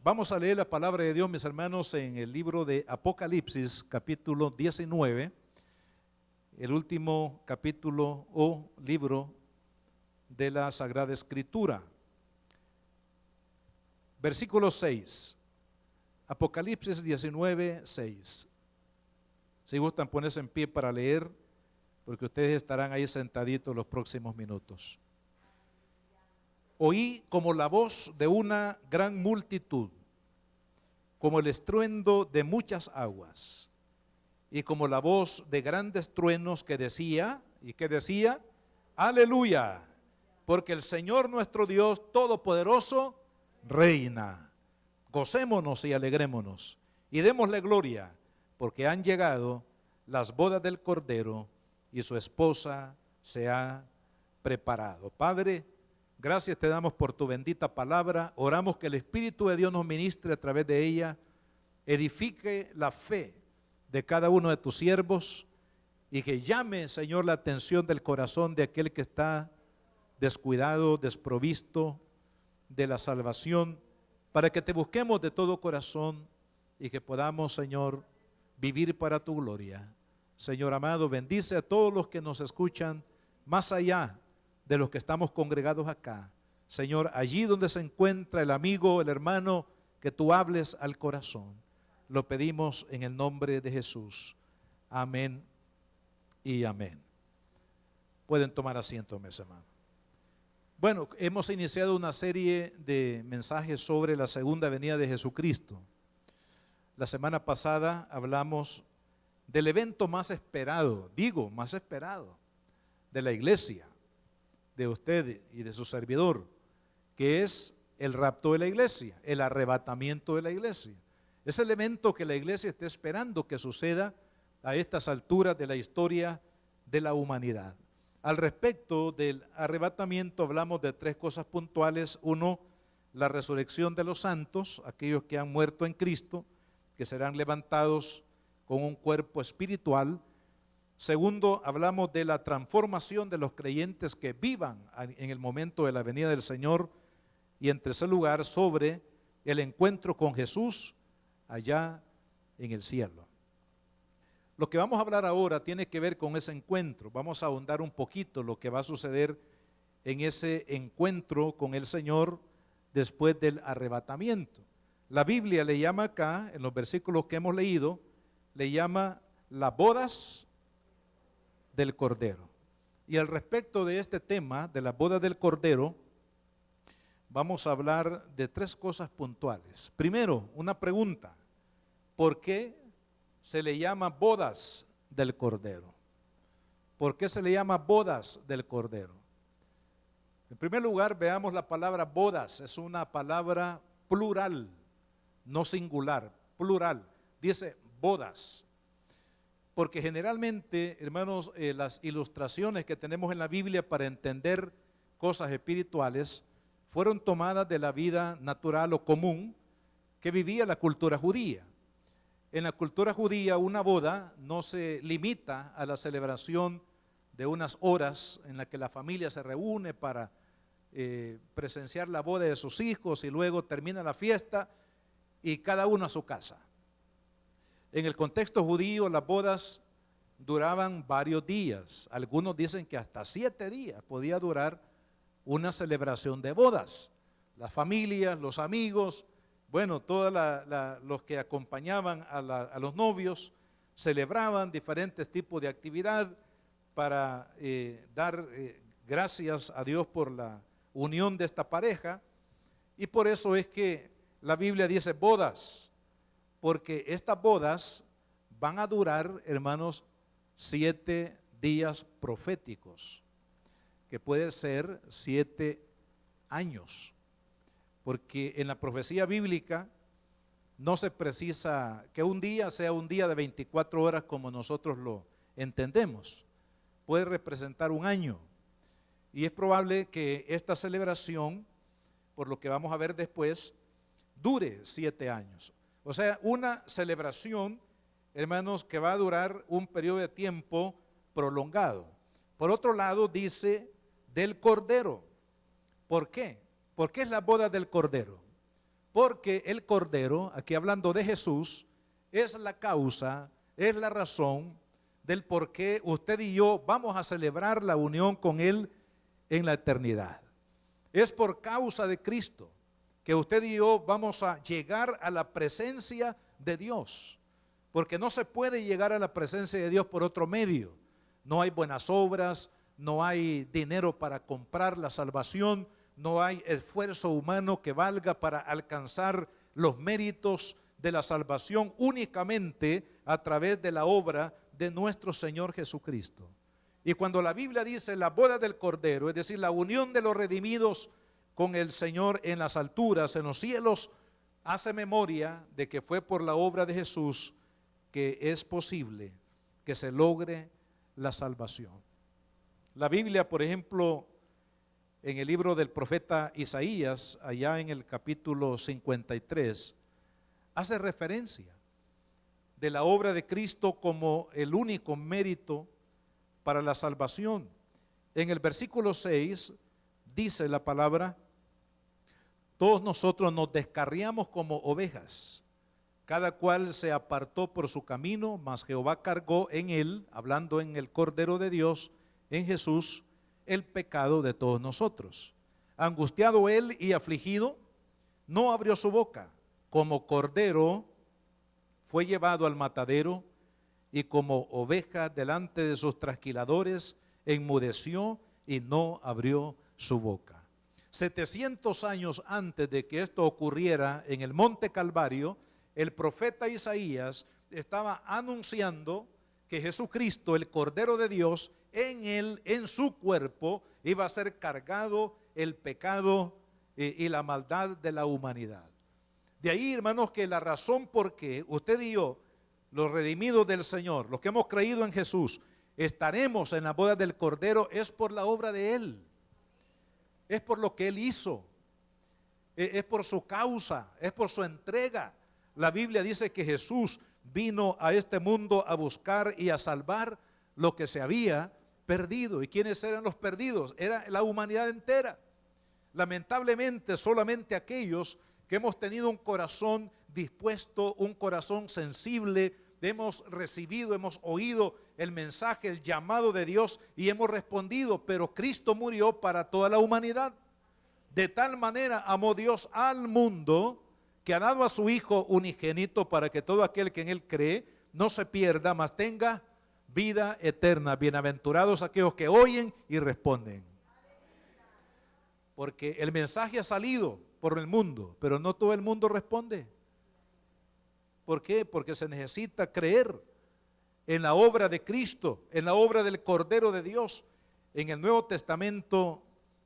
Vamos a leer la palabra de Dios, mis hermanos, en el libro de Apocalipsis, capítulo 19, el último capítulo o libro de la Sagrada Escritura. Versículo 6, Apocalipsis 19, 6. Si gustan ponerse en pie para leer, porque ustedes estarán ahí sentaditos los próximos minutos. Oí como la voz de una gran multitud, como el estruendo de muchas aguas, y como la voz de grandes truenos que decía, ¿y qué decía? Aleluya, porque el Señor nuestro Dios Todopoderoso reina. Gocémonos y alegrémonos, y démosle gloria, porque han llegado las bodas del Cordero, y su esposa se ha preparado. Padre, gracias te damos por tu bendita palabra. Oramos que el Espíritu de Dios nos ministre a través de ella, edifique la fe de cada uno de tus siervos y que llame, Señor, la atención del corazón de aquel que está descuidado, desprovisto de la salvación, para que te busquemos de todo corazón y que podamos, Señor, vivir para tu gloria. Señor amado, bendice a todos los que nos escuchan, más allá de los que estamos congregados acá. Señor, allí donde se encuentra el amigo, el hermano, que tú hables al corazón. Lo pedimos en el nombre de Jesús. Amén y amén. Pueden tomar asiento, mis hermanos. Bueno, hemos iniciado una serie de mensajes sobre la segunda venida de Jesucristo. La semana pasada hablamos del evento más esperado, más esperado, de la iglesia, de usted y de su servidor, que es el rapto de la iglesia, el arrebatamiento de la iglesia. Es el evento que la iglesia está esperando que suceda a estas alturas de la historia de la humanidad. Al respecto del arrebatamiento hablamos de tres cosas puntuales. Uno, la resurrección de los santos, aquellos que han muerto en Cristo, que serán levantados con un cuerpo espiritual. Segundo, hablamos de la transformación de los creyentes que vivan en el momento de la venida del Señor. Y en tercer lugar, sobre el encuentro con Jesús allá en el cielo. Lo que vamos a hablar ahora tiene que ver con ese encuentro. Vamos a ahondar un poquito lo que va a suceder en ese encuentro con el Señor después del arrebatamiento. La Biblia le llama acá, en los versículos que hemos leído, le llama las bodas del Cordero. Y al respecto de este tema, de las bodas del Cordero, vamos a hablar de tres cosas puntuales. Primero, una pregunta: ¿por qué se le llama bodas del Cordero? ¿Por qué se le llama bodas del Cordero? En primer lugar, veamos la palabra bodas. Es una palabra plural, no singular, plural. Dice bodas. Porque generalmente, hermanos, las ilustraciones que tenemos en la Biblia para entender cosas espirituales fueron tomadas de la vida natural o común que vivía la cultura judía. En la cultura judía, una boda no se limita a la celebración de unas horas en las que la familia se reúne para presenciar la boda de sus hijos y luego termina la fiesta y cada uno a su casa. En el contexto judío, las bodas duraban varios días. Algunos dicen que hasta 7 días podía durar una celebración de bodas. Las familias, los amigos, bueno, todos los que acompañaban a los novios celebraban diferentes tipos de actividad para dar gracias a Dios por la unión de esta pareja. Y por eso es que la Biblia dice bodas, porque estas bodas van a durar, hermanos, 7 días proféticos, que puede ser 7 años. Porque en la profecía bíblica no se precisa que un día sea un día de 24 horas como nosotros lo entendemos. Puede representar un año. Y es probable que esta celebración, por lo que vamos a ver después, dure 7 años. O sea, una celebración, hermanos, que va a durar un periodo de tiempo prolongado. Por otro lado, dice del Cordero. ¿Por qué? ¿Por qué es la boda del Cordero? Porque el Cordero, aquí hablando de Jesús, es la causa, es la razón del por qué usted y yo vamos a celebrar la unión con Él en la eternidad. Es por causa de Cristo que usted y yo vamos a llegar a la presencia de Dios, porque no se puede llegar a la presencia de Dios por otro medio. No hay buenas obras, no hay dinero para comprar la salvación, no hay esfuerzo humano que valga para alcanzar los méritos de la salvación, únicamente a través de la obra de nuestro Señor Jesucristo. Y cuando la Biblia dice la boda del Cordero, es decir, la unión de los redimidos con el Señor en las alturas, en los cielos, hace memoria de que fue por la obra de Jesús que es posible que se logre la salvación. La Biblia, por ejemplo, en el libro del profeta Isaías, allá en el capítulo 53, hace referencia de la obra de Cristo como el único mérito para la salvación. En el versículo 6 dice la palabra: todos nosotros nos descarriamos como ovejas, cada cual se apartó por su camino, mas Jehová cargó en él, hablando en el Cordero de Dios, en Jesús, el pecado de todos nosotros. Angustiado él y afligido, no abrió su boca. Como cordero fue llevado al matadero, y como oveja delante de sus trasquiladores, enmudeció y no abrió su boca. 700 años antes de que esto ocurriera en el monte Calvario, el profeta Isaías estaba anunciando que Jesucristo, el Cordero de Dios, en él, en su cuerpo, iba a ser cargado el pecado y la maldad de la humanidad. De ahí, hermanos, que la razón por qué usted y yo, los redimidos del Señor, los que hemos creído en Jesús, estaremos en la boda del Cordero, es por la obra de Él, es por lo que Él hizo, es por su causa, es por su entrega. La Biblia dice que Jesús vino a este mundo a buscar y a salvar lo que se había perdido. ¿Y quiénes eran los perdidos? Era la humanidad entera. Lamentablemente, solamente aquellos que hemos tenido un corazón dispuesto, un corazón sensible, hemos recibido, hemos oído el mensaje, el llamado de Dios y hemos respondido. Pero Cristo murió para toda la humanidad. De tal manera amó Dios al mundo, que ha dado a su Hijo unigénito, para que todo aquel que en Él cree no se pierda, mas tenga vida eterna. Bienaventurados aquellos que oyen y responden. Porque el mensaje ha salido por el mundo, pero no todo el mundo responde. ¿Por qué? Porque se necesita creer en la obra de Cristo, en la obra del Cordero de Dios. En el Nuevo Testamento,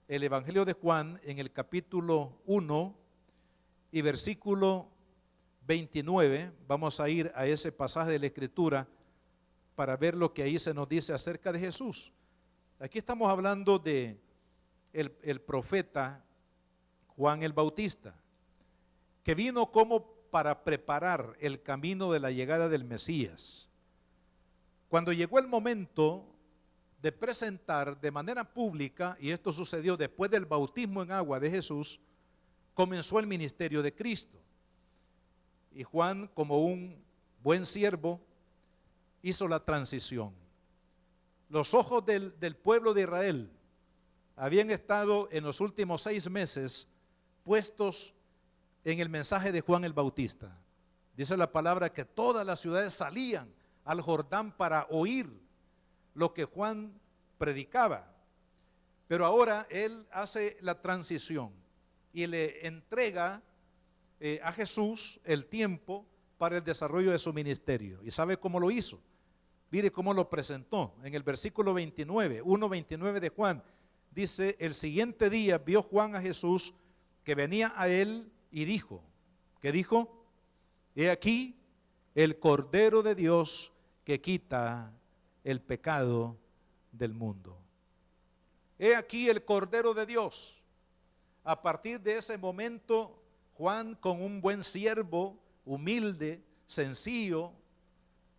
el Evangelio de Juan, en el capítulo 1 y versículo 29, vamos a ir a ese pasaje de la Escritura para ver lo que ahí se nos dice acerca de Jesús. Aquí estamos hablando de el profeta Juan el Bautista, que vino como para preparar el camino de la llegada del Mesías. Cuando llegó el momento de presentar de manera pública, y esto sucedió después del bautismo en agua de Jesús, comenzó el ministerio de Cristo. Y Juan, como un buen siervo, hizo la transición. Los ojos del pueblo de Israel habían estado en los últimos 6 meses puestos en el mensaje de Juan el Bautista. Dice la palabra que todas las ciudades salían al Jordán para oír lo que Juan predicaba. Pero ahora él hace la transición y le entrega a Jesús el tiempo para el desarrollo de su ministerio. ¿Y sabe cómo lo hizo? Mire cómo lo presentó. En el versículo 29, 1:29 de Juan, dice: el siguiente día vio Juan a Jesús que venía a él y dijo, ¿qué dijo? He aquí el Cordero de Dios que quita el pecado del mundo. He aquí el Cordero de Dios. A partir de ese momento, Juan, con un buen siervo, humilde, sencillo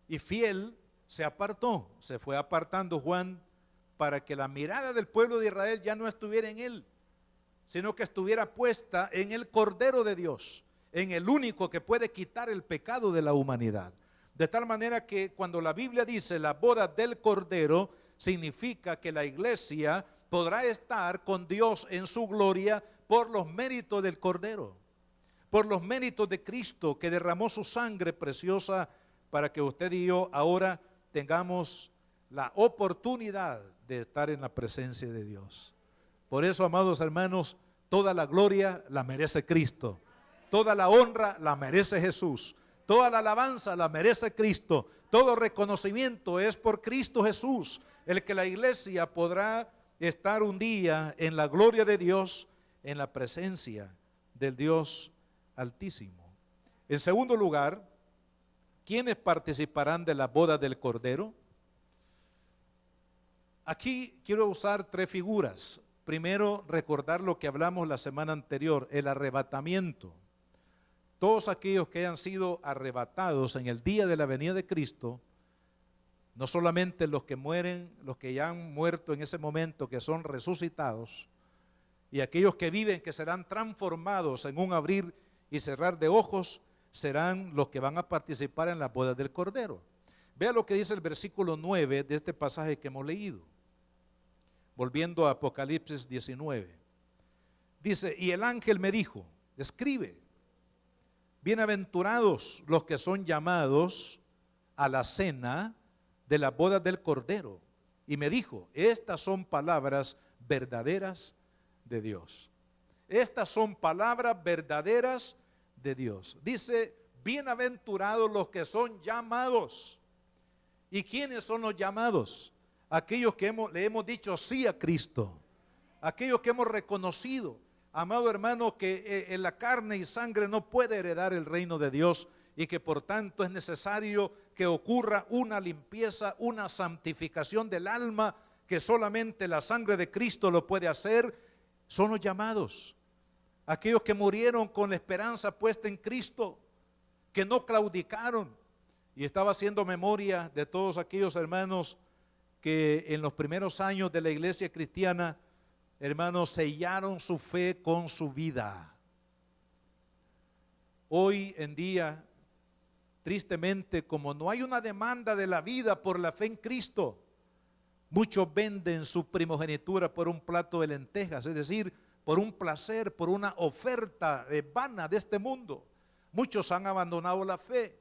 y fiel, se apartó. Se fue apartando Juan para que la mirada del pueblo de Israel ya no estuviera en él, sino que estuviera puesta en el Cordero de Dios, en el único que puede quitar el pecado de la humanidad. De tal manera que cuando la Biblia dice la boda del Cordero, significa que la iglesia podrá estar con Dios en su gloria por los méritos del Cordero, por los méritos de Cristo que derramó su sangre preciosa para que usted y yo ahora tengamos la oportunidad de estar en la presencia de Dios. Por eso, amados hermanos, toda la gloria la merece Cristo, toda la honra la merece Jesús, toda la alabanza la merece Cristo, todo reconocimiento es por Cristo Jesús, el que la iglesia podrá estar un día en la gloria de Dios, en la presencia del Dios Altísimo. En segundo lugar, ¿quiénes participarán de la boda del Cordero? Aquí quiero usar tres figuras. Primero, recordar lo que hablamos la semana anterior, el arrebatamiento. Todos aquellos que hayan sido arrebatados en el día de la venida de Cristo, no solamente los que mueren, los que ya han muerto en ese momento, que son resucitados, y aquellos que viven, que serán transformados en un abrir y cerrar de ojos, serán los que van a participar en la boda del Cordero. Vea lo que dice el versículo 9 de este pasaje que hemos leído. Volviendo a Apocalipsis 19. Dice, y el ángel me dijo, escribe, bienaventurados los que son llamados a la cena de la boda del Cordero. Y me dijo, estas son palabras verdaderas de Dios. Estas son palabras verdaderas de Dios. Dice, bienaventurados los que son llamados. ¿Y quiénes son los llamados? Aquellos que le hemos dicho sí a Cristo, aquellos que hemos reconocido, amado hermano, que en la carne y sangre no puede heredar el reino de Dios y que por tanto es necesario que ocurra una limpieza, una santificación del alma, que solamente la sangre de Cristo lo puede hacer. Son los llamados, aquellos que murieron con la esperanza puesta en Cristo, que no claudicaron. Y estaba haciendo memoria de todos aquellos hermanos que en los primeros años de la iglesia cristiana, hermanos, sellaron su fe con su vida. Hoy en día, tristemente, como no hay una demanda de la vida por la fe en Cristo, muchos venden su primogenitura por un plato de lentejas, es decir, por un placer, por una oferta vana de este mundo. Muchos han abandonado la fe,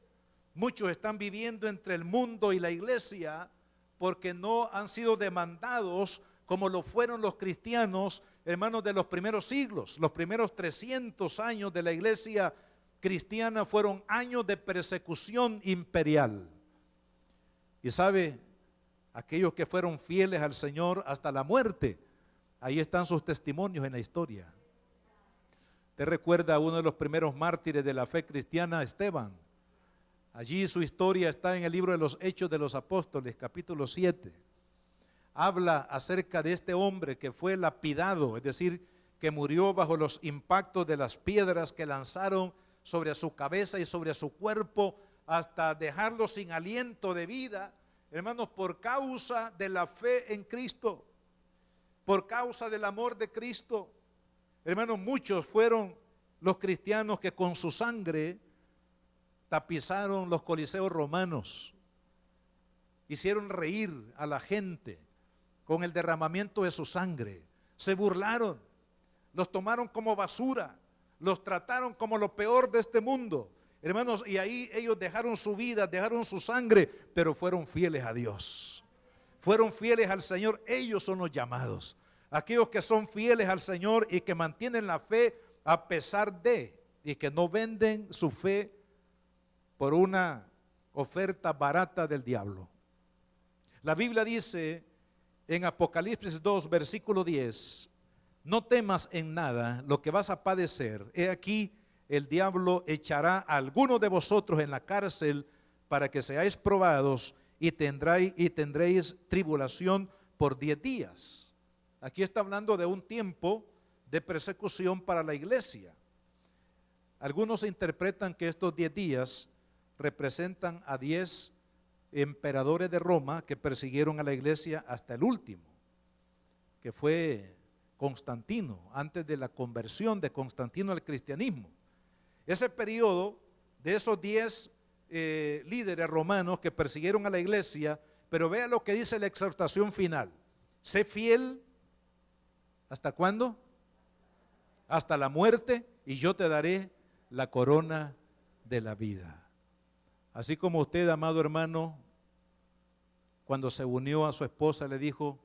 muchos están viviendo entre el mundo y la iglesia, porque no han sido demandados como lo fueron los cristianos, hermanos, de los primeros siglos. Los primeros 300 años de la iglesia cristiana fueron años de persecución imperial. Y sabe, aquellos que fueron fieles al Señor hasta la muerte, ahí están sus testimonios en la historia. ¿Te recuerda a uno de los primeros mártires de la fe cristiana, Esteban? Allí su historia está en el libro de los Hechos de los Apóstoles, capítulo 7. Habla acerca de este hombre que fue lapidado, es decir, que murió bajo los impactos de las piedras que lanzaron sobre su cabeza y sobre su cuerpo, hasta dejarlo sin aliento de vida, hermanos, por causa de la fe en Cristo, por causa del amor de Cristo. Hermanos, muchos fueron los cristianos que con su sangre tapizaron los coliseos romanos, hicieron reír a la gente con el derramamiento de su sangre, se burlaron, los tomaron como basura, los trataron como lo peor de este mundo, hermanos, y ahí ellos dejaron su vida, dejaron su sangre, pero fueron fieles a Dios, fueron fieles al Señor. Ellos son los llamados, aquellos que son fieles al Señor y que mantienen la fe a pesar de, y que no venden su fe por una oferta barata del diablo. La Biblia dice en Apocalipsis 2, versículo 10, no temas en nada lo que vas a padecer. He aquí, el diablo echará a alguno de vosotros en la cárcel para que seáis probados y tendréis tribulación por 10 días. Aquí está hablando de un tiempo de persecución para la iglesia. Algunos interpretan que estos 10 días representan a 10 emperadores de Roma que persiguieron a la iglesia hasta el último, que fue Constantino, antes de la conversión de Constantino al cristianismo. Ese periodo de esos 10 líderes romanos que persiguieron a la iglesia, pero vea lo que dice la exhortación final. Sé fiel, ¿hasta cuándo? Hasta la muerte, y yo te daré la corona de la vida. Así como usted, amado hermano, cuando se unió a su esposa le dijo,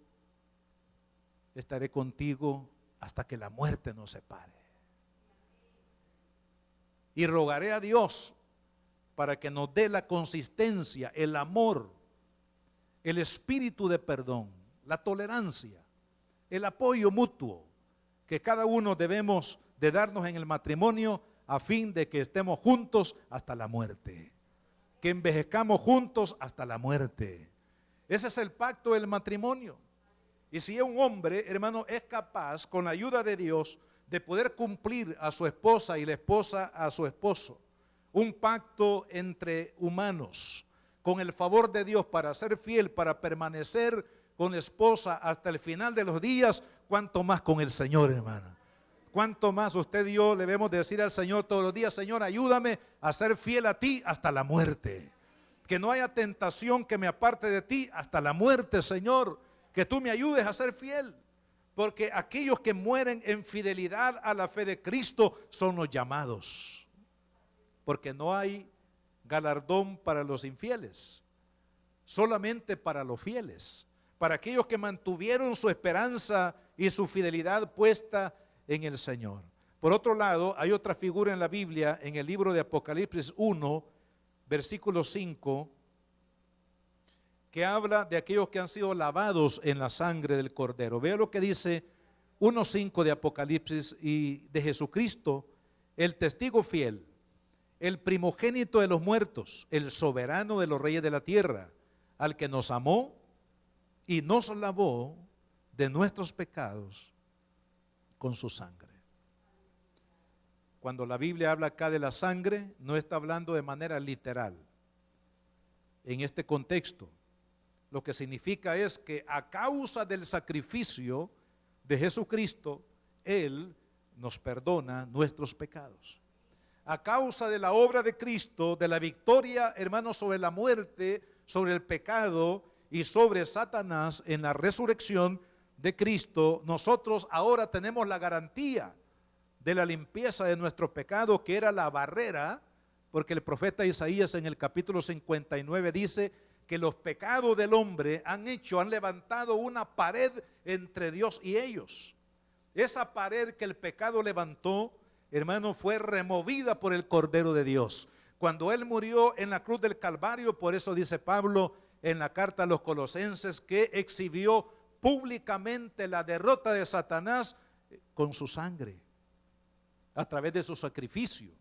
estaré contigo hasta que la muerte nos separe. Y rogaré a Dios para que nos dé la consistencia, el amor, el espíritu de perdón, la tolerancia, el apoyo mutuo que cada uno debemos de darnos en el matrimonio a fin de que estemos juntos hasta la muerte, que envejezcamos juntos hasta la muerte. Ese es el pacto del matrimonio. Y si un hombre, hermano, es capaz con la ayuda de Dios de poder cumplir a su esposa y la esposa a su esposo, un pacto entre humanos, con el favor de Dios para ser fiel, para permanecer con la esposa hasta el final de los días, cuánto más con el Señor, hermana. Cuánto más usted y yo debemos decir al Señor todos los días, Señor, ayúdame a ser fiel a ti hasta la muerte. Que no haya tentación que me aparte de ti hasta la muerte, Señor. Que tú me ayudes a ser fiel. Porque aquellos que mueren en fidelidad a la fe de Cristo son los llamados. Porque no hay galardón para los infieles, solamente para los fieles, para aquellos que mantuvieron su esperanza y su fidelidad puesta en el Señor. Por otro lado, hay otra figura en la Biblia, en el libro de Apocalipsis 1, versículo 5, que habla de aquellos que han sido lavados en la sangre del Cordero. Vea lo que dice 1:5 de Apocalipsis, y de Jesucristo, el testigo fiel, el primogénito de los muertos, el soberano de los reyes de la tierra, al que nos amó y nos lavó de nuestros pecados con su sangre. Cuando la Biblia habla acá de la sangre, no está hablando de manera literal. En este contexto, lo que significa es que a causa del sacrificio de Jesucristo, Él nos perdona nuestros pecados. A causa de la obra de Cristo, de la victoria, hermanos, sobre la muerte, sobre el pecado y sobre Satanás en la resurrección de Cristo, nosotros ahora tenemos la garantía de la limpieza de nuestro pecado, que era la barrera, porque el profeta Isaías en el capítulo 59 dice que los pecados del hombre han levantado una pared entre Dios y ellos. Esa pared que el pecado levantó, hermano, fue removida por el Cordero de Dios. Cuando Él murió en la cruz del Calvario, por eso dice Pablo en la carta a los Colosenses, que exhibió públicamente la derrota de Satanás con su sangre, a través de su sacrificio.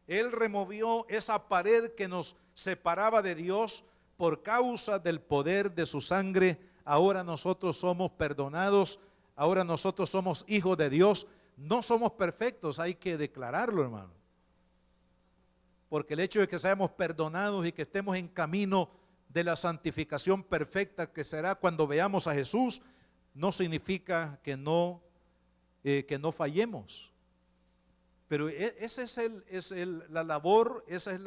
Él removió esa pared que nos separaba de Dios por causa del poder de su sangre. Ahora nosotros somos perdonados, ahora nosotros somos hijos de Dios. No somos perfectos, hay que declararlo, hermano. Porque el hecho de que seamos perdonados y que estemos en camino de la santificación perfecta, que será cuando veamos a Jesús, no significa que no fallemos. Pero esa es la labor, ese es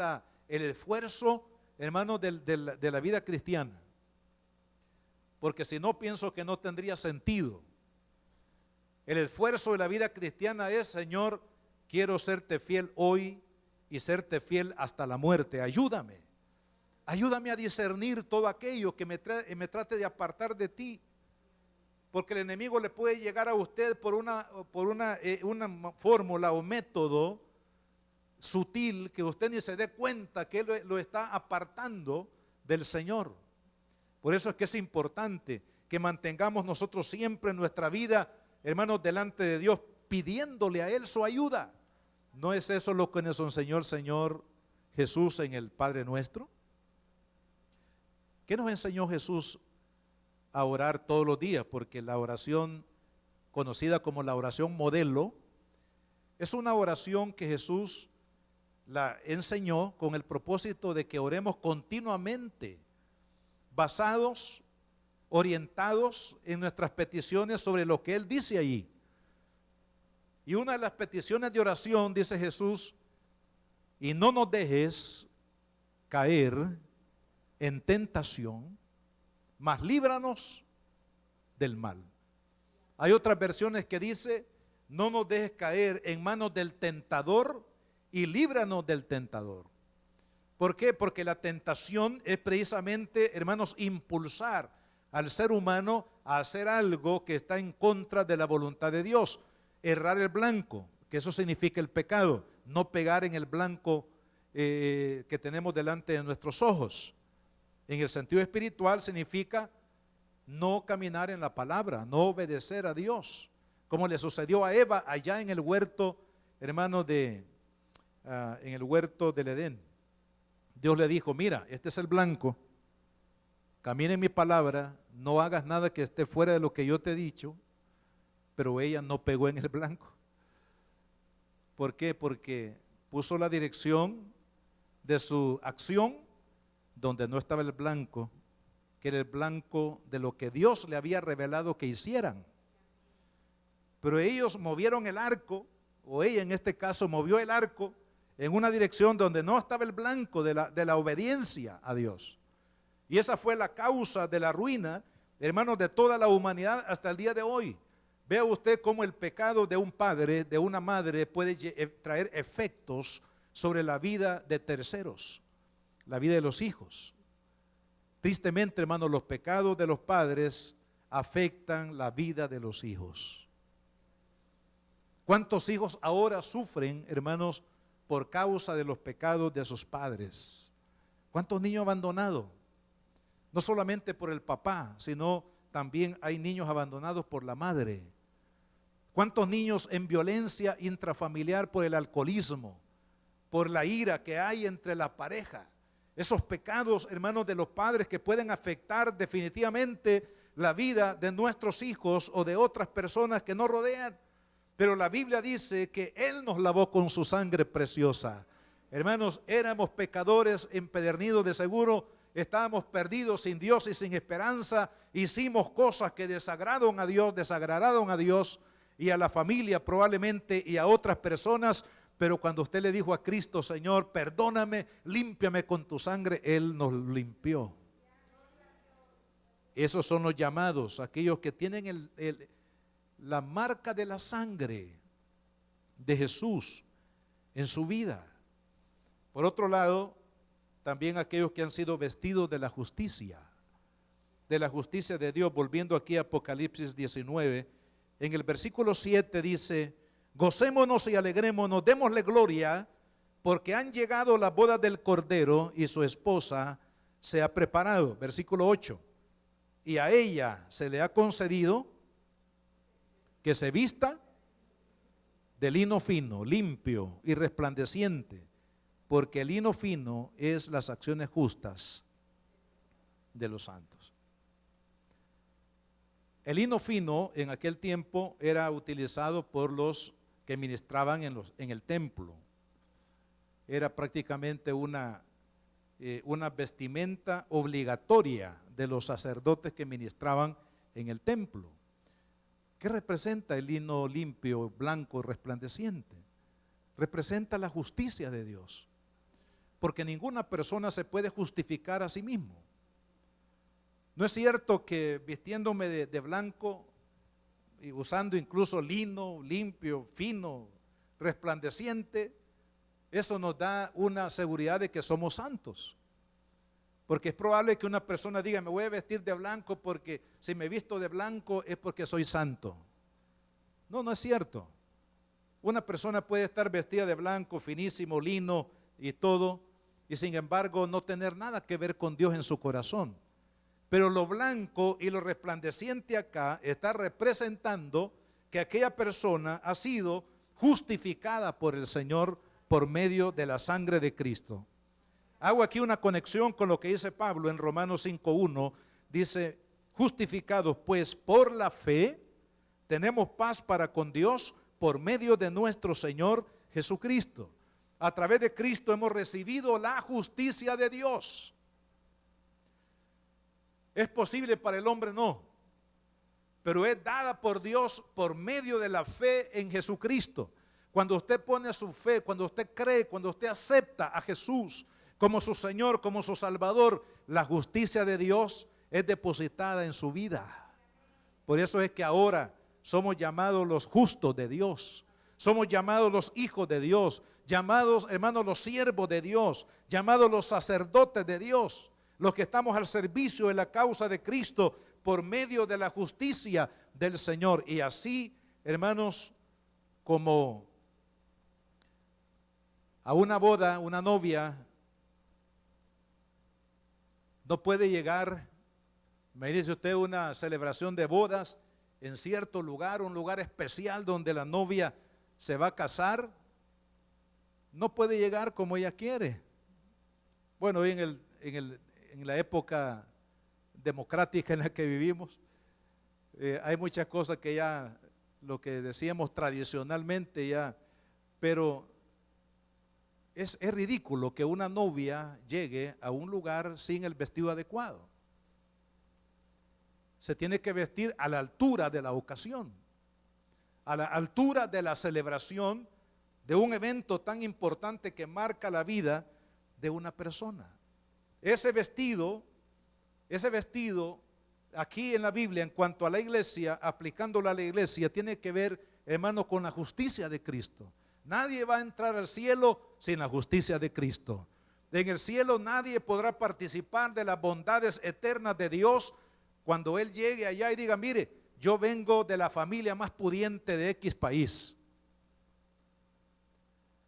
el esfuerzo, hermano, de la vida cristiana. Porque si no, pienso que no tendría sentido. El esfuerzo de la vida cristiana es, Señor, quiero serte fiel hoy y serte fiel hasta la muerte. Ayúdame. Ayúdame a discernir todo aquello que me trate de apartar de ti. Porque el enemigo le puede llegar a usted por una fórmula o método sutil que usted ni se dé cuenta que él lo está apartando del Señor. Por eso es que es importante que mantengamos nosotros siempre nuestra vida, hermanos, delante de Dios, pidiéndole a Él su ayuda. ¿No es eso lo que nos enseñó el Señor Jesús en el Padre Nuestro? ¿Qué nos enseñó Jesús a orar todos los días? Porque la oración conocida como la oración modelo es una oración que Jesús la enseñó con el propósito de que oremos continuamente, basados, orientados en nuestras peticiones sobre lo que Él dice allí. Y una de las peticiones de oración, dice Jesús, y no nos dejes caer en tentación, mas líbranos del mal. Hay otras versiones que dice, no nos dejes caer en manos del tentador y líbranos del tentador. ¿Por qué? Porque la tentación es precisamente, hermanos, impulsar al ser humano a hacer algo que está en contra de la voluntad de Dios. Errar el blanco, que eso significa el pecado, no pegar en el blanco que tenemos delante de nuestros ojos. En el sentido espiritual significa no caminar en la palabra, no obedecer a Dios, como le sucedió a Eva allá en el huerto, hermano, en el huerto del Edén. Dios le dijo, mira, este es el blanco, camina en mi palabra, no hagas nada que esté fuera de lo que yo te he dicho, pero ella no pegó en el blanco. ¿Por qué? Porque puso la dirección de su acción donde no estaba el blanco, que era el blanco de lo que Dios le había revelado que hicieran. Pero ellos movieron el arco, o ella en este caso movió el arco en una dirección donde no estaba el blanco de la obediencia a Dios. Y esa fue la causa de la ruina, hermanos, de toda la humanidad hasta el día de hoy. Vea usted cómo el pecado de un padre, de una madre, puede traer efectos sobre la vida de terceros, la vida de los hijos. Tristemente, hermanos, los pecados de los padres afectan la vida de los hijos. ¿Cuántos hijos ahora sufren, hermanos, por causa de los pecados de sus padres? ¿Cuántos niños abandonados? No solamente por el papá, sino también hay niños abandonados por la madre. ¿Cuántos niños en violencia intrafamiliar por el alcoholismo, por la ira que hay entre la pareja? Esos pecados, hermanos, de los padres que pueden afectar definitivamente la vida de nuestros hijos o de otras personas que nos rodean. Pero la Biblia dice que Él nos lavó con su sangre preciosa. Hermanos, éramos pecadores empedernidos, de seguro estábamos perdidos sin Dios y sin esperanza. Hicimos cosas que desagradaron a Dios y a la familia probablemente y a otras personas. Pero cuando usted le dijo a Cristo, Señor, perdóname, límpiame con tu sangre, Él nos limpió. Esos son los llamados, aquellos que tienen la marca de la sangre de Jesús en su vida. Por otro lado, también aquellos que han sido vestidos de la justicia de Dios. Volviendo aquí a Apocalipsis 19, en el versículo 7 dice, gocémonos y alegrémonos, démosle gloria, porque han llegado las bodas del Cordero y su esposa se ha preparado. Versículo 8, y a ella se le ha concedido que se vista de lino fino, limpio y resplandeciente, porque el lino fino es las acciones justas de los santos. El lino fino en aquel tiempo era utilizado por los que ministraban en el templo. Era prácticamente una vestimenta obligatoria de los sacerdotes que ministraban en el templo. ¿Qué representa el lino limpio, blanco, resplandeciente? Representa la justicia de Dios, porque ninguna persona se puede justificar a sí mismo. No es cierto que vistiéndome de blanco y usando incluso lino limpio, fino, resplandeciente, eso nos da una seguridad de que somos santos. Porque es probable que una persona diga, me voy a vestir de blanco porque si me visto de blanco es porque soy santo. No, no es cierto. Una persona puede estar vestida de blanco, finísimo, lino y todo, y sin embargo no tener nada que ver con Dios en su corazón. Pero lo blanco y lo resplandeciente acá está representando que aquella persona ha sido justificada por el Señor por medio de la sangre de Cristo. Hago aquí una conexión con lo que dice Pablo en Romanos 5:1. Dice, justificados pues por la fe, tenemos paz para con Dios por medio de nuestro Señor Jesucristo. A través de Cristo hemos recibido la justicia de Dios. ¿Es posible para el hombre? No. Pero es dada por Dios por medio de la fe en Jesucristo. Cuando usted pone su fe, cuando usted cree, cuando usted acepta a Jesús como su Señor, como su Salvador, la justicia de Dios es depositada en su vida. Por eso es que ahora somos llamados los justos de Dios. Somos llamados los hijos de Dios, llamados, hermanos, los siervos de Dios, llamados los sacerdotes de Dios, los que estamos al servicio de la causa de Cristo por medio de la justicia del Señor. Y así, hermanos, como a una boda, una novia no puede llegar, me dice usted, una celebración de bodas en cierto lugar, un lugar especial donde la novia se va a casar, no puede llegar como ella quiere. Bueno, hoy en la época democrática en la que vivimos, hay muchas cosas que ya, lo que decíamos tradicionalmente ya, pero es ridículo que una novia llegue a un lugar sin el vestido adecuado. Se tiene que vestir a la altura de la ocasión, a la altura de la celebración de un evento tan importante que marca la vida de una persona. Ese vestido aquí en la Biblia, en cuanto a la iglesia, aplicándolo a la iglesia, tiene que ver, hermano, con la justicia de Cristo. Nadie va a entrar al cielo sin la justicia de Cristo. En el cielo nadie podrá participar de las bondades eternas de Dios cuando Él llegue allá y diga, mire, yo vengo de la familia más pudiente de X país.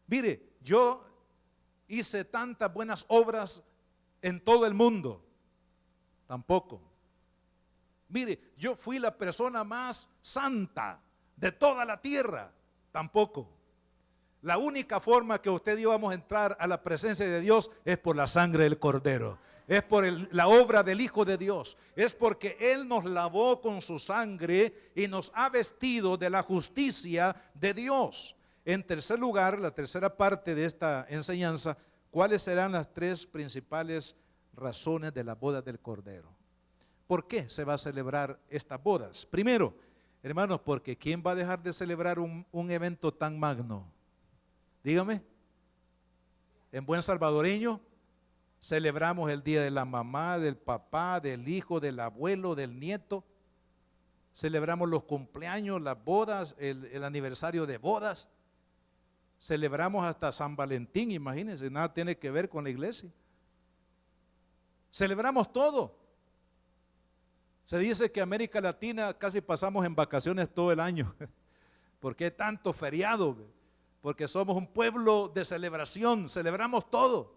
Mire, yo hice tantas buenas obras en todo el mundo. Tampoco. Mire, yo fui la persona más santa de toda la tierra. Tampoco. La única forma que usted y yo vamos a entrar a la presencia de Dios es por la sangre del Cordero. Es por la obra del Hijo de Dios. Es porque Él nos lavó con su sangre y nos ha vestido de la justicia de Dios. En tercer lugar, la tercera parte de esta enseñanza, ¿cuáles serán las tres principales razones de la boda del Cordero? ¿Por qué se va a celebrar estas bodas? Primero, hermanos, porque ¿quién va a dejar de celebrar un evento tan magno? Dígame. En buen salvadoreño, celebramos el día de la mamá, del papá, del hijo, del abuelo, del nieto. Celebramos los cumpleaños, las bodas, el aniversario de bodas. Celebramos hasta San Valentín, imagínense, nada tiene que ver con la iglesia. Celebramos todo. Se dice que América Latina casi pasamos en vacaciones todo el año, porque hay tanto feriado, porque somos un pueblo de celebración, celebramos todo.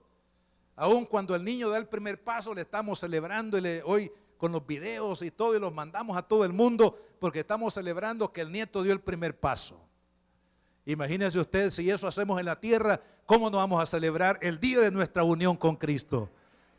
Aun cuando el niño da el primer paso, le estamos celebrando hoy con los videos y todo, y los mandamos a todo el mundo, porque estamos celebrando que el nieto dio el primer paso. Imagínese usted, si eso hacemos en la tierra, ¿cómo no vamos a celebrar el día de nuestra unión con Cristo?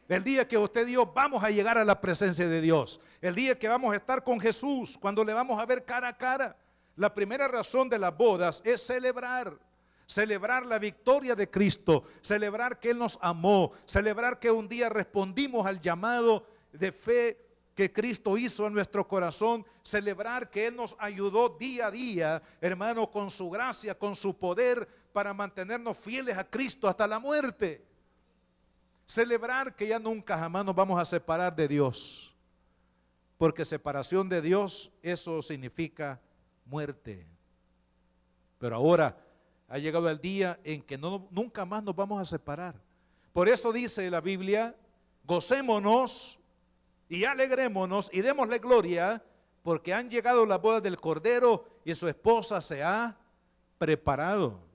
El día que usted y yo vamos a llegar a la presencia de Dios. El día que vamos a estar con Jesús, cuando le vamos a ver cara a cara. La primera razón de las bodas es celebrar. Celebrar la victoria de Cristo. Celebrar que Él nos amó. Celebrar que un día respondimos al llamado de fe que Cristo hizo en nuestro corazón. Celebrar que Él nos ayudó día a día, hermano, con su gracia, con su poder, para mantenernos fieles a Cristo hasta la muerte. Celebrar que ya nunca jamás nos vamos a separar de Dios, porque separación de Dios, eso significa muerte. Pero ahora ha llegado el día en que nunca más nos vamos a separar. Por eso dice la Biblia, gocémonos y alegrémonos y démosle gloria, porque han llegado las bodas del Cordero y su esposa se ha preparado.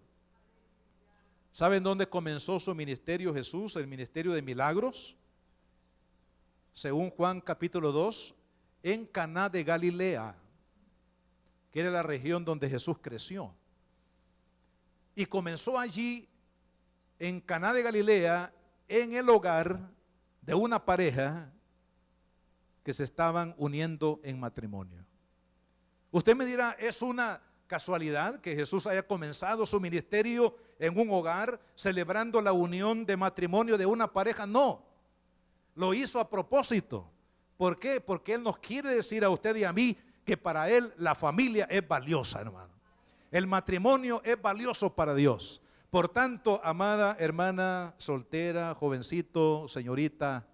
¿Saben dónde comenzó su ministerio Jesús? El ministerio de milagros. Según Juan capítulo 2, en Caná de Galilea, que era la región donde Jesús creció. Y comenzó allí, en Caná de Galilea, en el hogar de una pareja que se estaban uniendo en matrimonio. Usted me dirá, ¿es una casualidad que Jesús haya comenzado su ministerio en un hogar celebrando la unión de matrimonio de una pareja? No, lo hizo a propósito. ¿Por qué? Porque Él nos quiere decir a usted y a mí que para Él la familia es valiosa, hermano. El matrimonio es valioso para Dios. Por tanto, amada hermana soltera, jovencito, señorita,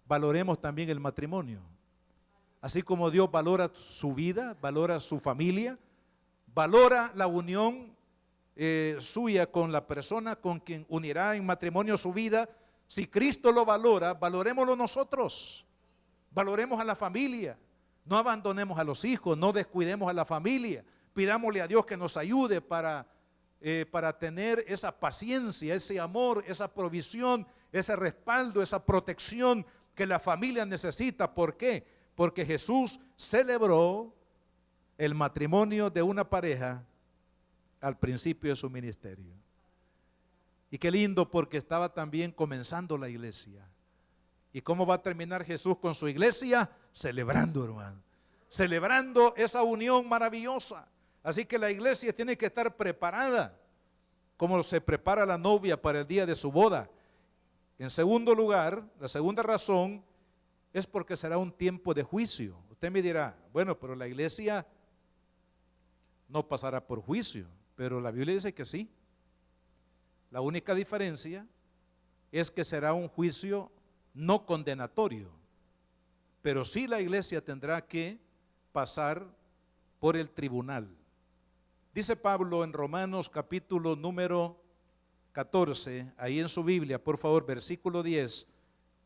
valoremos también el matrimonio. Así como Dios valora su vida, valora su familia, valora la unión suya con la persona con quien unirá en matrimonio su vida. Si Cristo lo valora, valorémoslo nosotros. Valoremos a la familia. No abandonemos a los hijos, no descuidemos a la familia. Pidámosle a Dios que nos ayude para tener esa paciencia, ese amor, esa provisión, ese respaldo, esa protección que la familia necesita. ¿Por qué? Porque Jesús celebró el matrimonio de una pareja al principio de su ministerio. Y qué lindo, porque estaba también comenzando la iglesia. ¿Y cómo va a terminar Jesús con su iglesia? Celebrando, hermano. Celebrando esa unión maravillosa. Así que la iglesia tiene que estar preparada, como se prepara la novia para el día de su boda. En segundo lugar, la segunda razón es porque será un tiempo de juicio. Usted me dirá, bueno, pero la iglesia no pasará por juicio, pero la Biblia dice que sí. La única diferencia es que será un juicio no condenatorio, pero sí la iglesia tendrá que pasar por el tribunal. Dice Pablo en Romanos capítulo número 14, ahí en su Biblia, por favor, versículo 10.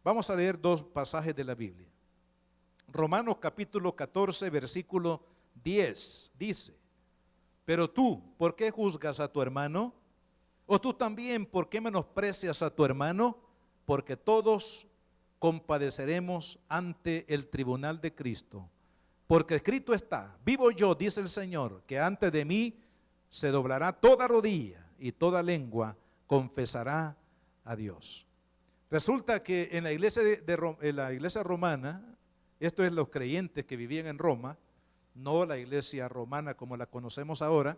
Vamos a leer dos pasajes de la Biblia. Romanos capítulo 14, versículo 10, dice: pero tú, ¿por qué juzgas a tu hermano? ¿O tú también, por qué menosprecias a tu hermano? Porque todos compadeceremos ante el tribunal de Cristo. Porque escrito está: vivo yo, dice el Señor, que antes de mí se doblará toda rodilla y toda lengua confesará a Dios. Resulta que en la iglesia, en la iglesia romana, esto es los creyentes que vivían en Roma, no la iglesia romana como la conocemos ahora,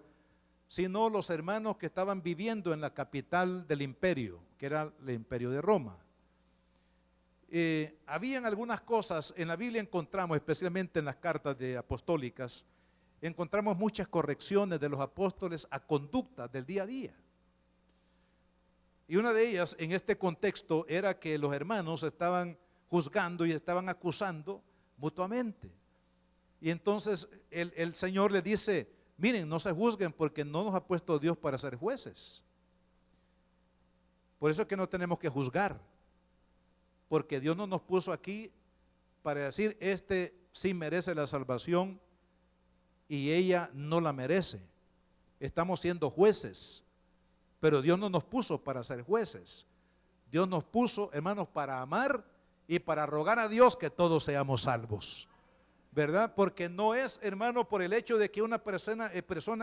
sino los hermanos que estaban viviendo en la capital del imperio, que era el imperio de Roma. Habían algunas cosas, en la Biblia encontramos, especialmente en las cartas apostólicas, encontramos muchas correcciones de los apóstoles a conductas del día a día. Y una de ellas en este contexto era que los hermanos estaban juzgando y estaban acusando mutuamente. Y entonces el Señor le dice: miren, no se juzguen, porque no nos ha puesto Dios para ser jueces. Por eso es que no tenemos que juzgar, porque Dios no nos puso aquí para decir: este sí merece la salvación y ella no la merece. Estamos siendo jueces, pero Dios no nos puso para ser jueces. Dios nos puso, hermanos, para amar y para rogar a Dios que todos seamos salvos, ¿verdad? Porque no es, hermano, por el hecho de que una persona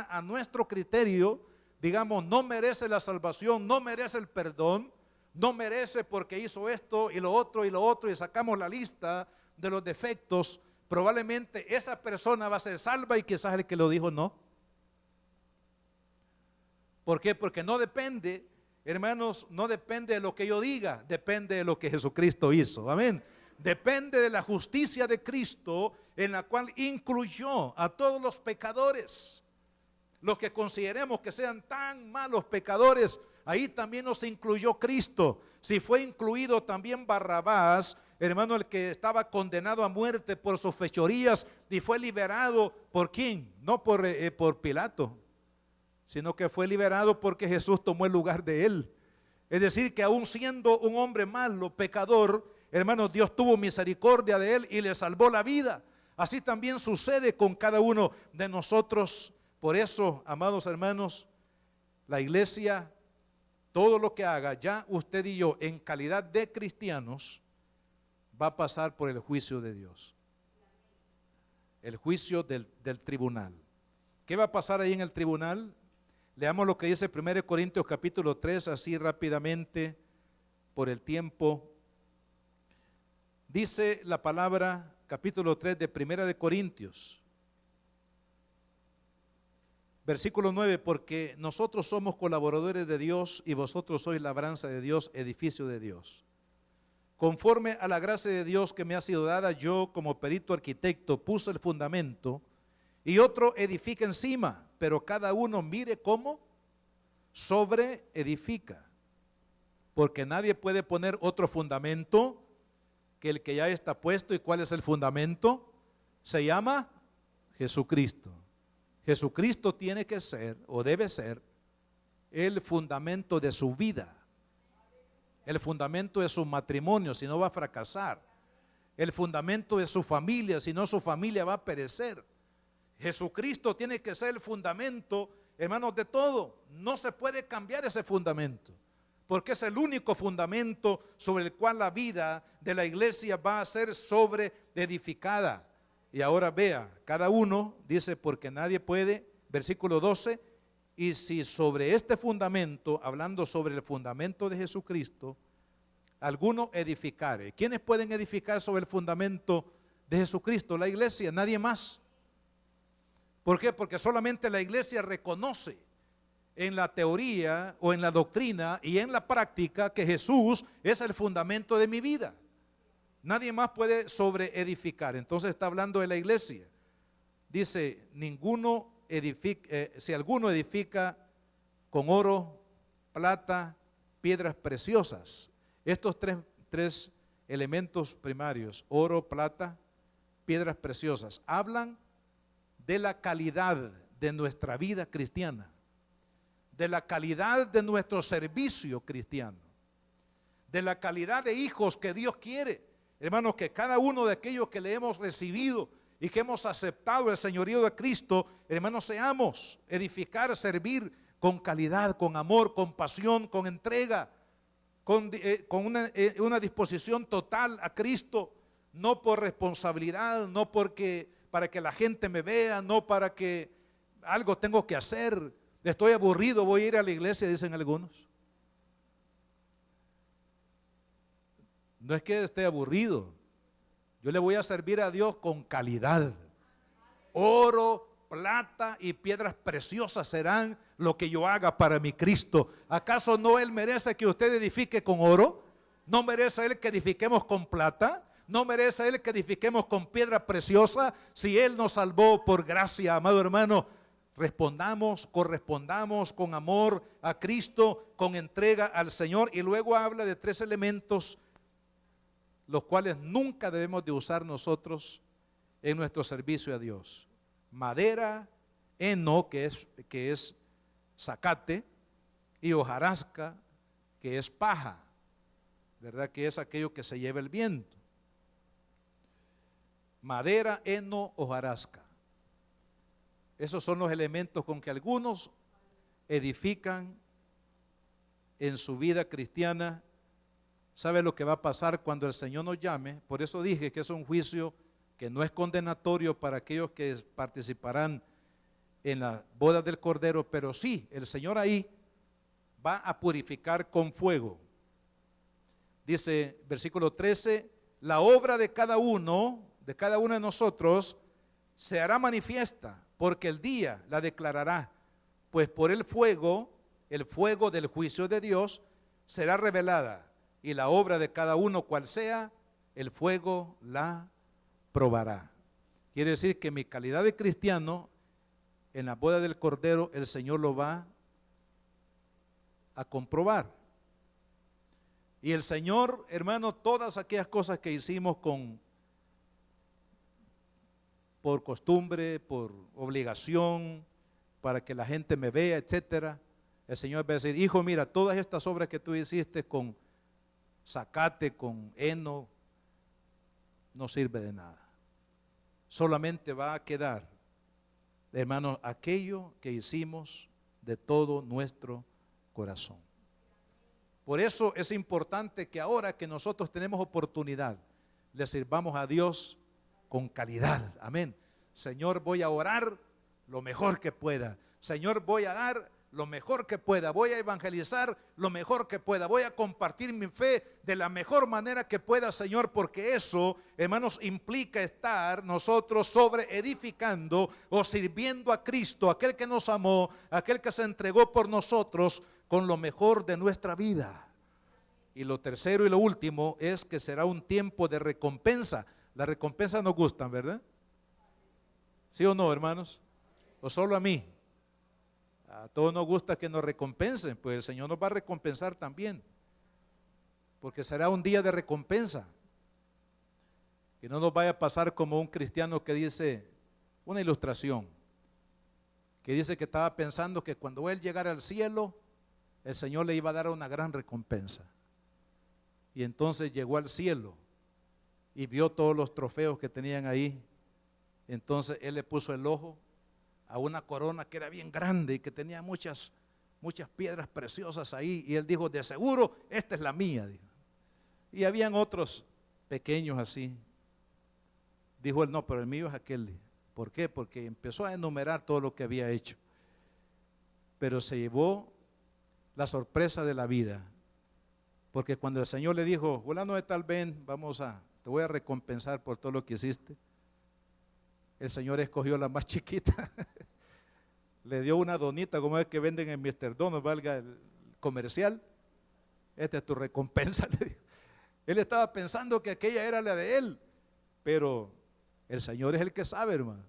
a nuestro criterio, digamos, no merece la salvación, no merece el perdón, no merece porque hizo esto y lo otro y sacamos la lista de los defectos. Probablemente esa persona va a ser salva y quizás el que lo dijo no. ¿Por qué? Porque no depende, hermanos, no depende de lo que yo diga, depende de lo que Jesucristo hizo. Amén. Depende de la justicia de Cristo, en la cual incluyó a todos los pecadores. Los que consideremos que sean tan malos pecadores, ahí también nos incluyó Cristo. Si fue incluido también Barrabás, hermano, el que estaba condenado a muerte por sus fechorías, y fue liberado, ¿por quién? No por Pilato, sino que fue liberado porque Jesús tomó el lugar de él. Es decir, que aún siendo un hombre malo, pecador, hermanos, Dios tuvo misericordia de él y le salvó la vida. Así también sucede con cada uno de nosotros. Por eso, amados hermanos, la iglesia, todo lo que haga, ya usted y yo, en calidad de cristianos, va a pasar por el juicio de Dios. El juicio del tribunal. ¿Qué va a pasar ahí en el tribunal? Leamos lo que dice 1 Corintios capítulo 3, así rápidamente, por el tiempo. Dice la palabra, capítulo 3 de 1 de Corintios, versículo 9: porque nosotros somos colaboradores de Dios y vosotros sois labranza de Dios, edificio de Dios. Conforme a la gracia de Dios que me ha sido dada, yo como perito arquitecto puse el fundamento y otro edifica encima. pero cada uno mire cómo sobre edifica, porque nadie puede poner otro fundamento que el que ya está puesto. ¿Y cuál es el fundamento? Se llama Jesucristo. Jesucristo tiene que ser o debe ser el fundamento de su vida, el fundamento de su matrimonio, si no va a fracasar, el fundamento de su familia, si no su familia va a perecer. Jesucristo tiene que ser el fundamento, hermanos, de todo. No se puede cambiar ese fundamento, porque es el único fundamento sobre el cual la vida de la iglesia va a ser sobre edificada. Y ahora vea, cada uno dice, porque nadie puede, versículo 12, y si sobre este fundamento, hablando sobre el fundamento de Jesucristo, alguno edificare. ¿Quiénes pueden edificar sobre el fundamento de Jesucristo? La iglesia, nadie más. ¿Por qué? Porque solamente la iglesia reconoce en la teoría o en la doctrina y en la práctica que Jesús es el fundamento de mi vida. Nadie más puede sobre edificar. Entonces está hablando de la iglesia. Dice, ninguno edifica, si alguno edifica con oro, plata, piedras preciosas. Estos tres elementos primarios, oro, plata, piedras preciosas, hablan de la calidad de nuestra vida cristiana, de la calidad de nuestro servicio cristiano, de la calidad de hijos que Dios quiere. Hermanos, que cada uno de aquellos que le hemos recibido y que hemos aceptado el señorío de Cristo, hermanos, seamos edificar, servir con calidad, con amor, con pasión, con entrega, con una disposición total a Cristo, no por responsabilidad, no porque para que la gente me vea, no para que algo tengo que hacer. Estoy aburrido, voy a ir a la iglesia, dicen algunos. No es que esté aburrido, yo le voy a servir a Dios con calidad. Oro, plata y piedras preciosas serán lo que yo haga para mi Cristo. ¿Acaso no Él merece que usted edifique con oro? ¿No merece Él que edifiquemos con plata? ¿No merece Él que edifiquemos con piedra preciosa? Si Él nos salvó por gracia, amado hermano, respondamos, correspondamos con amor a Cristo, con entrega al Señor. Y luego habla de tres elementos, los cuales nunca debemos de usar nosotros en nuestro servicio a Dios. Madera, heno, que es zacate, y hojarasca, que es paja, ¿verdad? Que es aquello que se lleva el viento. Madera, heno, hojarasca. Esos son los elementos con que algunos edifican en su vida cristiana. ¿Sabe lo que va a pasar cuando el Señor nos llame? Por eso dije que es un juicio que no es condenatorio para aquellos que participarán en la boda del Cordero, pero sí, el Señor ahí va a purificar con fuego. Dice, versículo 13, la obra de cada uno de nosotros se hará manifiesta, porque el día la declarará, pues por el fuego del juicio de Dios, será revelada. Y la obra de cada uno, cual sea, el fuego la probará. Quiere decir que mi calidad de cristiano, en la boda del Cordero, el Señor lo va a comprobar. Y el Señor, hermano, todas aquellas cosas que hicimos por costumbre, por obligación, para que la gente me vea, etcétera, el Señor va a decir, hijo, mira, todas estas obras que tú hiciste con zacate, con heno, no sirve de nada. Solamente va a quedar, hermanos, aquello que hicimos de todo nuestro corazón. Por eso es importante que ahora que nosotros tenemos oportunidad, le sirvamos a Dios con calidad. Amén. Señor, voy a orar lo mejor que pueda. Señor, voy a dar lo mejor que pueda, voy a evangelizar lo mejor que pueda, voy a compartir mi fe de la mejor manera que pueda, Señor, porque eso, hermanos, implica estar nosotros sobre edificando o sirviendo a Cristo, aquel que nos amó, aquel que se entregó por nosotros con lo mejor de nuestra vida. Y lo tercero y lo último es que será un tiempo de recompensa. Las recompensas nos gustan, ¿verdad? ¿Sí o no, hermanos? ¿O solo a mí? A todos nos gusta que nos recompensen, pues el Señor nos va a recompensar también, porque será un día de recompensa. Que no nos vaya a pasar como un cristiano que dice, una ilustración, que dice que estaba pensando que cuando él llegara al cielo, el Señor le iba a dar una gran recompensa. Y entonces llegó al cielo y vio todos los trofeos que tenían ahí. Entonces él le puso el ojo a una corona que era bien grande y que tenía muchas piedras preciosas ahí. Y él dijo, de seguro, esta es la mía, dijo. Y habían otros pequeños así. Dijo él, no, pero el mío es aquel. ¿Por qué? Porque empezó a enumerar todo lo que había hecho. Pero se llevó la sorpresa de la vida. Porque cuando el Señor le dijo, fulano de tal, ven, te voy a recompensar por todo lo que hiciste. El Señor escogió la más chiquita. Le dio una donita como es que venden en Mr. Donuts, valga el comercial. Esta es tu recompensa, le dijo. Él estaba pensando que aquella era la de él, pero el Señor es el que sabe, hermano.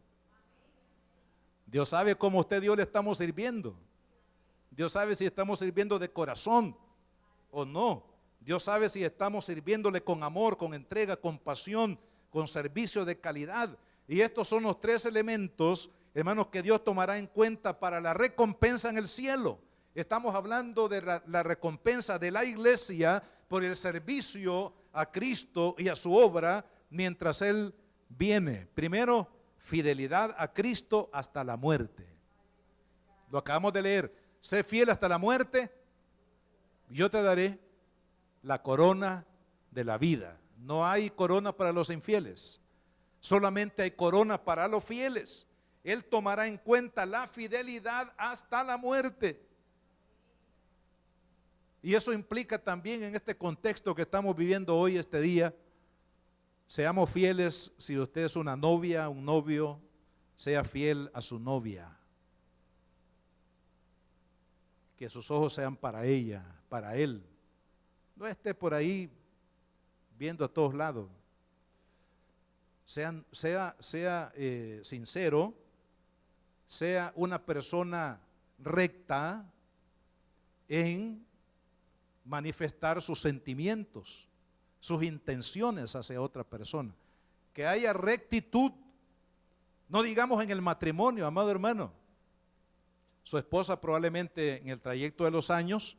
Dios sabe cómo usted y yo le estamos sirviendo. Dios sabe si estamos sirviendo de corazón o no. Dios sabe si estamos sirviéndole con amor, con entrega, con pasión, con servicio de calidad. Y estos son los tres elementos, hermanos, que Dios tomará en cuenta para la recompensa en el cielo. Estamos hablando de la recompensa de la iglesia por el servicio a Cristo y a su obra mientras Él viene. Primero, fidelidad a Cristo hasta la muerte. Lo acabamos de leer. Sé fiel hasta la muerte, yo te daré la corona de la vida. No hay corona para los infieles, solamente hay corona para los fieles. Él tomará en cuenta la fidelidad hasta la muerte. Y eso implica también en este contexto que estamos viviendo hoy, este día, seamos fieles. Si usted es una novia, un novio, sea fiel a su novia. Que sus ojos sean para ella, para él. No esté por ahí viendo a todos lados. Sea sincero, sea una persona recta en manifestar sus sentimientos, sus intenciones hacia otra persona. Que haya rectitud, no digamos en el matrimonio, amado hermano. Su esposa probablemente en el trayecto de los años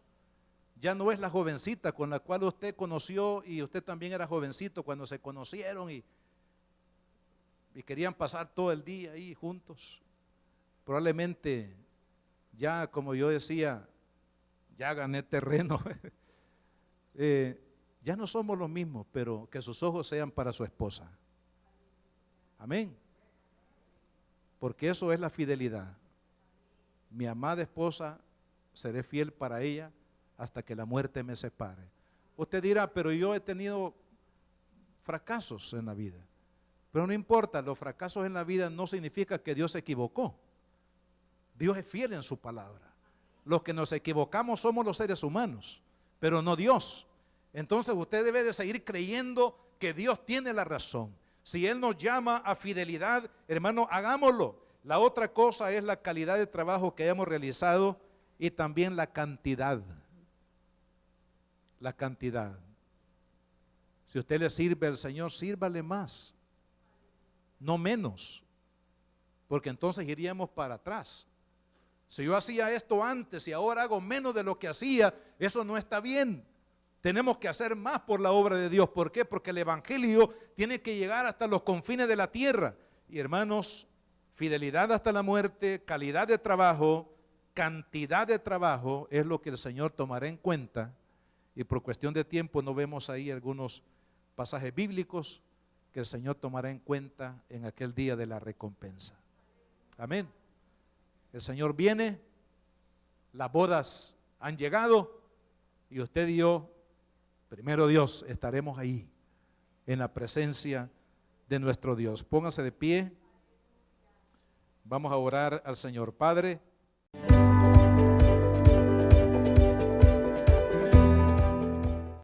ya no es la jovencita con la cual usted conoció, y usted también era jovencito cuando se conocieron y querían pasar todo el día ahí juntos. Probablemente ya, como yo decía, ya gané terreno. Ya no somos los mismos, pero que sus ojos sean para su esposa. Amén. Porque eso es la fidelidad. Mi amada esposa, seré fiel para ella hasta que la muerte me separe. Usted dirá, pero yo he tenido fracasos en la vida. Pero no importa, los fracasos en la vida no significa que Dios se equivocó. Dios es fiel en su palabra. Los que nos equivocamos somos los seres humanos, pero no Dios. Entonces usted debe de seguir creyendo que Dios tiene la razón. Si Él nos llama a fidelidad, hermano, hagámoslo. La otra cosa es la calidad de trabajo que hayamos realizado y también la cantidad. La cantidad. Si usted le sirve al Señor, sírvale más, no menos, porque entonces iríamos para atrás. Si yo hacía esto antes y ahora hago menos de lo que hacía, eso no está bien. Tenemos que hacer más por la obra de Dios. ¿Por qué? Porque el evangelio tiene que llegar hasta los confines de la tierra. Y hermanos, fidelidad hasta la muerte, calidad de trabajo, cantidad de trabajo es lo que el Señor tomará en cuenta. Y por cuestión de tiempo no vemos ahí algunos pasajes bíblicos que el Señor tomará en cuenta en aquel día de la recompensa. Amén. El Señor viene, las bodas han llegado y usted y yo, primero Dios, estaremos ahí en la presencia de nuestro Dios. Póngase de pie. Vamos a orar al Señor. Padre,